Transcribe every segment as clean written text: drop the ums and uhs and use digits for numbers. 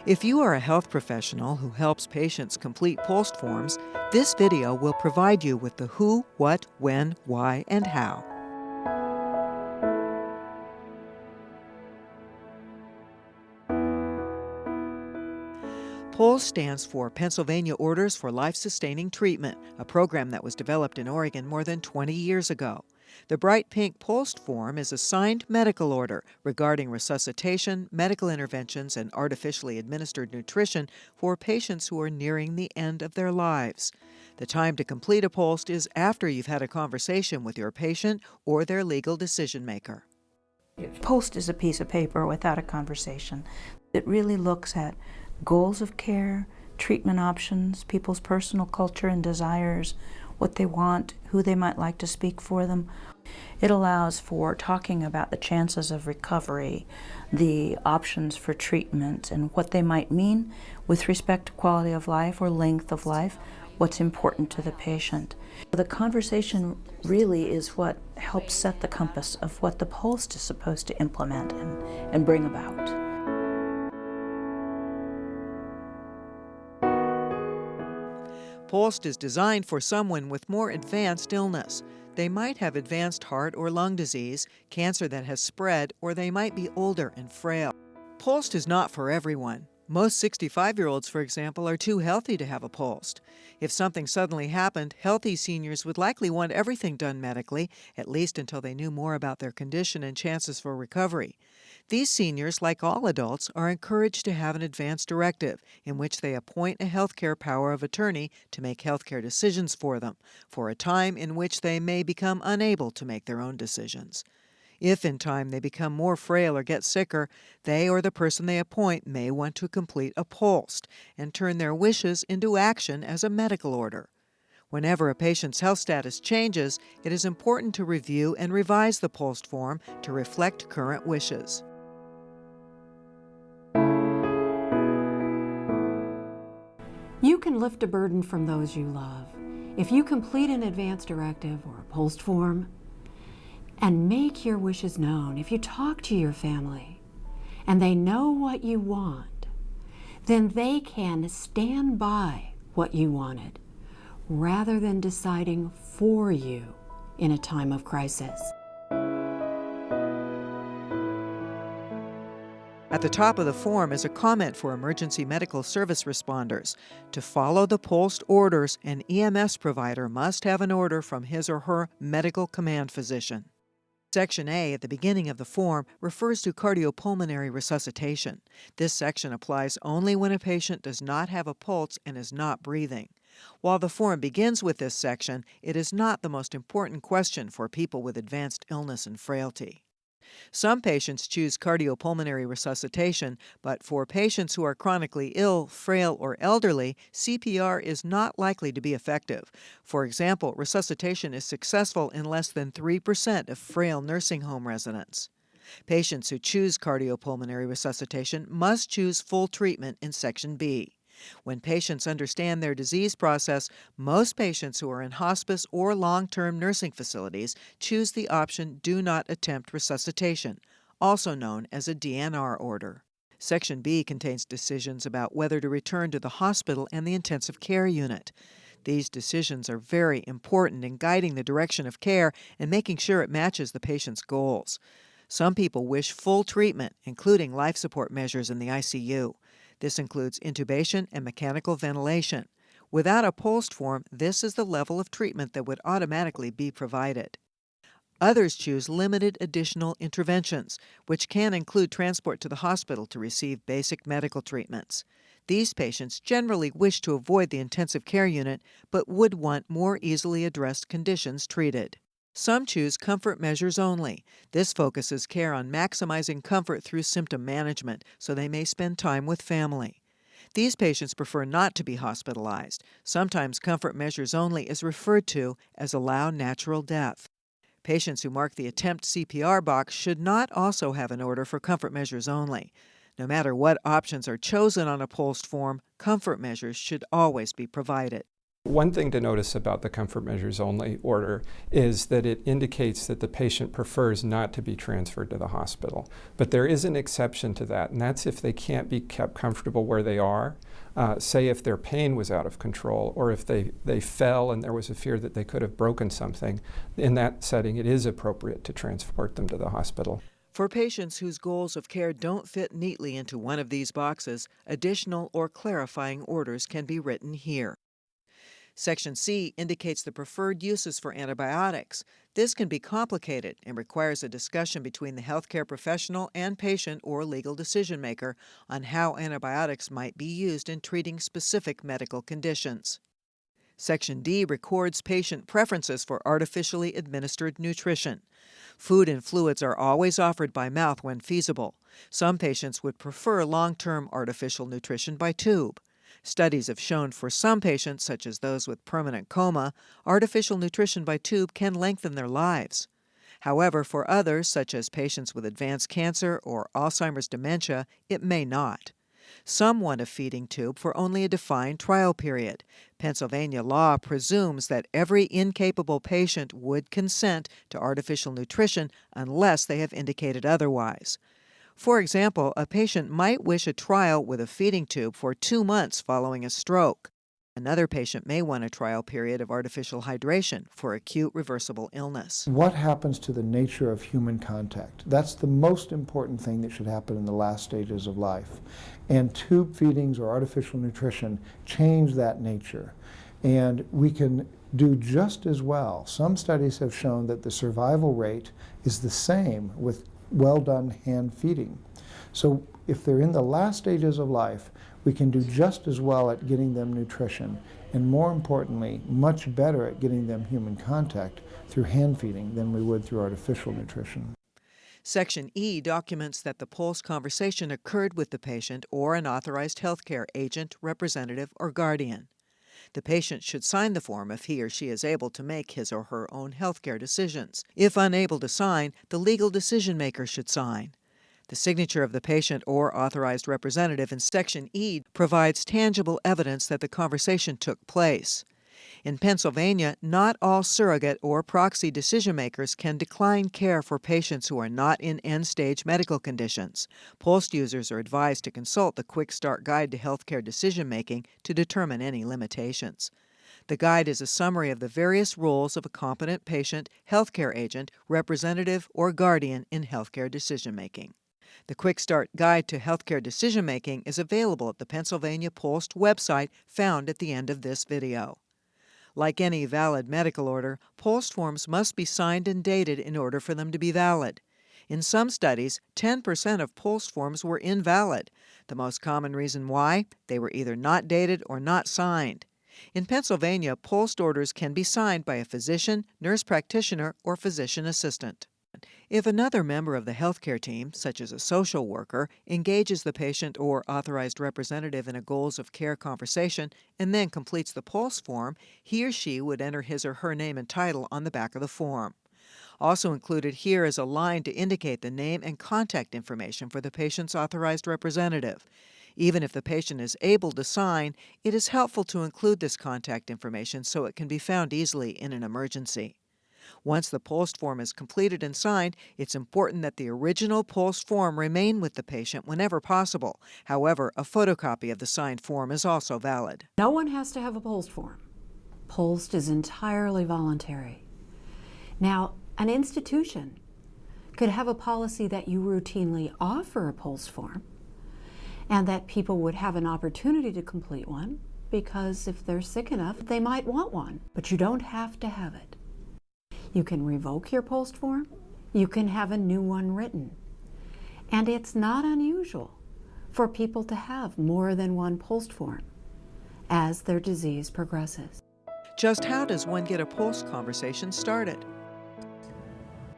If you are a health professional who helps patients complete POLST forms, this video will provide you with the who, what, when, why, and how. POLST stands for Pennsylvania Orders for Life-Sustaining Treatment, a program that was developed in Oregon more than 20 years ago. The bright pink POLST form is a signed medical order regarding resuscitation, medical interventions, and artificially administered nutrition for patients who are nearing the end of their lives. The time to complete a POLST is after you've had a conversation with your patient or their legal decision maker. POLST is a piece of paper without a conversation. It really looks at goals of care, treatment options, people's personal culture and desires, what they want, who they might like to speak for them. It allows for talking about the chances of recovery, the options for treatment, and what they might mean with respect to quality of life or length of life, what's important to the patient. The conversation really is what helps set the compass of what the POLST is supposed to implement and bring about. POLST is designed for someone with more advanced illness. They might have advanced heart or lung disease, cancer that has spread, or they might be older and frail. POLST is not for everyone. Most 65-year-olds, for example, are too healthy to have a POLST. If something suddenly happened, healthy seniors would likely want everything done medically, at least until they knew more about their condition and chances for recovery. These seniors, like all adults, are encouraged to have an advance directive in which they appoint a healthcare power of attorney to make healthcare decisions for them, for a time in which they may become unable to make their own decisions. If in time they become more frail or get sicker, they or the person they appoint may want to complete a POLST and turn their wishes into action as a medical order. Whenever a patient's health status changes, it is important to review and revise the POLST form to reflect current wishes. You can lift a burden from those you love if you complete an advance directive or a POLST form and make your wishes known. If you talk to your family and they know what you want, then they can stand by what you wanted rather than deciding for you in a time of crisis. At the top of the form is a comment for emergency medical service responders. To follow the POLST orders, an EMS provider must have an order from his or her medical command physician. Section A at the beginning of the form refers to cardiopulmonary resuscitation. This section applies only when a patient does not have a pulse and is not breathing. While the form begins with this section, it is not the most important question for people with advanced illness and frailty. Some patients choose cardiopulmonary resuscitation, but for patients who are chronically ill, frail, or elderly, CPR is not likely to be effective. For example, resuscitation is successful in less than 3% of frail nursing home residents. Patients who choose cardiopulmonary resuscitation must choose full treatment in Section B. When patients understand their disease process, most patients who are in hospice or long-term nursing facilities choose the option Do Not Attempt Resuscitation, also known as a DNR order. Section B contains decisions about whether to return to the hospital and the intensive care unit. These decisions are very important in guiding the direction of care and making sure it matches the patient's goals. Some people wish full treatment, including life support measures in the ICU. This includes intubation and mechanical ventilation. Without a POLST form, this is the level of treatment that would automatically be provided. Others choose limited additional interventions, which can include transport to the hospital to receive basic medical treatments. These patients generally wish to avoid the intensive care unit, but would want more easily addressed conditions treated. Some choose comfort measures only. This focuses care on maximizing comfort through symptom management, so they may spend time with family. These patients prefer not to be hospitalized. Sometimes comfort measures only is referred to as allow natural death. Patients who mark the attempt CPR box should not also have an order for comfort measures only. No matter what options are chosen on a POLST form, comfort measures should always be provided. One thing to notice about the comfort measures only order is that it indicates that the patient prefers not to be transferred to the hospital. But there is an exception to that, and that's if they can't be kept comfortable where they are. Say if their pain was out of control, or if they fell and there was a fear that they could have broken something. In that setting, it is appropriate to transport them to the hospital. For patients whose goals of care don't fit neatly into one of these boxes, additional or clarifying orders can be written here. Section C indicates the preferred uses for antibiotics. This can be complicated and requires a discussion between the healthcare professional and patient or legal decision maker on how antibiotics might be used in treating specific medical conditions. Section D records patient preferences for artificially administered nutrition. Food and fluids are always offered by mouth when feasible. Some patients would prefer long-term artificial nutrition by tube. Studies have shown for some patients, such as those with permanent coma, artificial nutrition by tube can lengthen their lives. However, for others, such as patients with advanced cancer or Alzheimer's dementia, it may not. Some want a feeding tube for only a defined trial period. Pennsylvania law presumes that every incapable patient would consent to artificial nutrition unless they have indicated otherwise. For example, a patient might wish a trial with a feeding tube for 2 months following a stroke. Another patient may want a trial period of artificial hydration for acute reversible illness. What happens to the nature of human contact? That's the most important thing that should happen in the last stages of life. And tube feedings or artificial nutrition change that nature. And we can do just as well. Some studies have shown that the survival rate is the same with well-done hand feeding. So if they're in the last stages of life, we can do just as well at getting them nutrition, and more importantly, much better at getting them human contact through hand feeding than we would through artificial nutrition. Section E documents that the POLST conversation occurred with the patient or an authorized healthcare agent, representative, or guardian. The patient should sign the form if he or she is able to make his or her own healthcare decisions. If unable to sign, the legal decision maker should sign. The signature of the patient or authorized representative in Section E provides tangible evidence that the conversation took place. In Pennsylvania, not all surrogate or proxy decision makers can decline care for patients who are not in end-stage medical conditions. POLST users are advised to consult the Quick Start Guide to Healthcare Decision Making to determine any limitations. The guide is a summary of the various roles of a competent patient, healthcare agent, representative, or guardian in healthcare decision making. The Quick Start Guide to Healthcare Decision Making is available at the Pennsylvania POLST website found at the end of this video. Like any valid medical order, POLST forms must be signed and dated in order for them to be valid. In some studies, 10% of POLST forms were invalid. The most common reason why? They were either not dated or not signed. In Pennsylvania, POLST orders can be signed by a physician, nurse practitioner, or physician assistant. If another member of the healthcare team, such as a social worker, engages the patient or authorized representative in a goals of care conversation and then completes the POLST form, he or she would enter his or her name and title on the back of the form. Also included here is a line to indicate the name and contact information for the patient's authorized representative. Even if the patient is able to sign, it is helpful to include this contact information so it can be found easily in an emergency. Once the POLST form is completed and signed, it's important that the original POLST form remain with the patient whenever possible. However, a photocopy of the signed form is also valid. No one has to have a POLST form. POLST is entirely voluntary. Now, an institution could have a policy that you routinely offer a POLST form and that people would have an opportunity to complete one because if they're sick enough, they might want one, but you don't have to have it. You can revoke your POLST form. You can have a new one written. And it's not unusual for people to have more than one POLST form as their disease progresses. Just how does one get a POLST conversation started?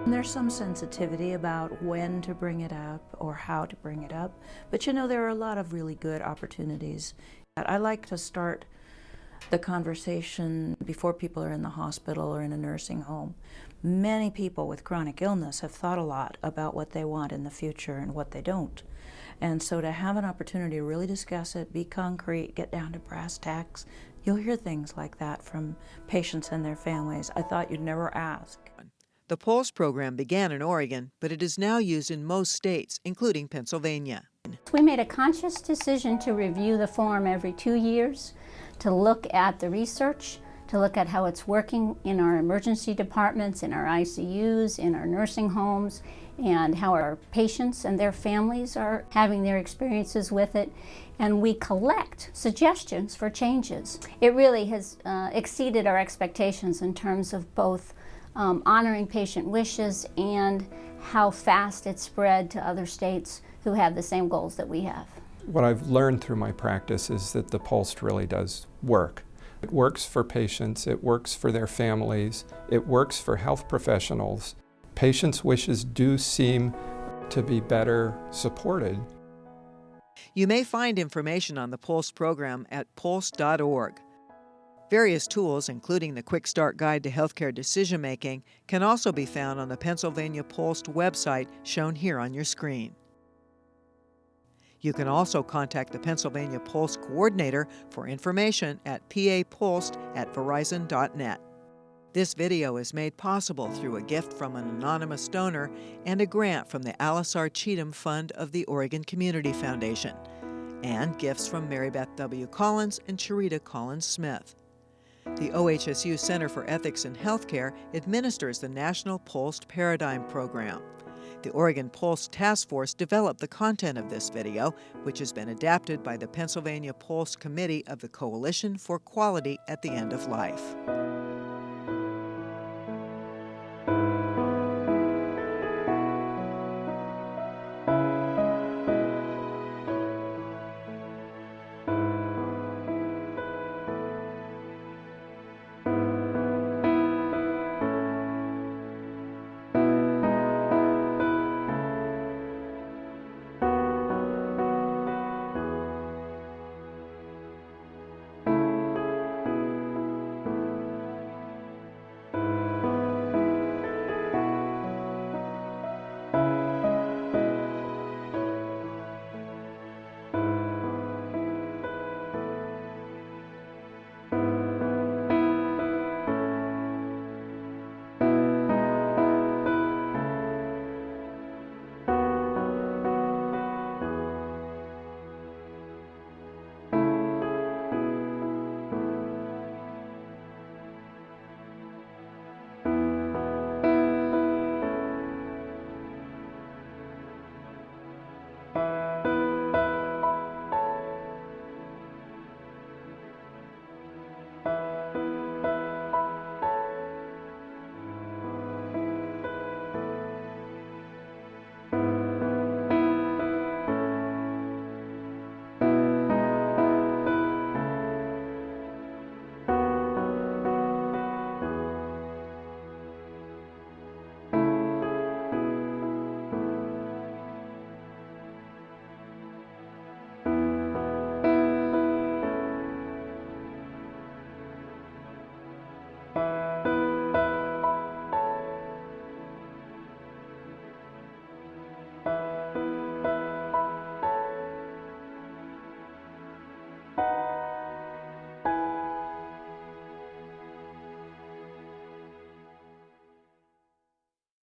There's some sensitivity about when to bring it up or how to bring it up, but you know, there are a lot of really good opportunities. I like to start the conversation before people are in the hospital or in a nursing home. Many people with chronic illness have thought a lot about what they want in the future and what they don't. And so to have an opportunity to really discuss it, be concrete, get down to brass tacks, You'll hear things like that from patients and their families. I thought you'd never ask. The POLST program began in Oregon, but it is now used in most states, including Pennsylvania. We made a conscious decision to review the form every 2 years, to look at the research, to look at how it's working in our emergency departments, in our ICUs, in our nursing homes, and how our patients and their families are having their experiences with it. And we collect suggestions for changes. It really has exceeded our expectations in terms of both honoring patient wishes and how fast it spread to other states who have the same goals that we have. What I've learned through my practice is that the POLST really does work. It works for patients, it works for their families, it works for health professionals. Patients' wishes do seem to be better supported. You may find information on the POLST program at polst.org. Various tools, including the Quick Start Guide to Healthcare Decision-Making, can also be found on the Pennsylvania POLST website shown here on your screen. You can also contact the Pennsylvania POLST coordinator for information at papolst@verizon.net. This video is made possible through a gift from an anonymous donor and a grant from the Alice R. Cheatham Fund of the Oregon Community Foundation, and gifts from Mary Beth W. Collins and Sharita Collins-Smith. The OHSU Center for Ethics in Healthcare administers the National POLST Paradigm Program. The Oregon POLST Task Force developed the content of this video, which has been adapted by the Pennsylvania POLST Committee of the Coalition for Quality at the End of Life.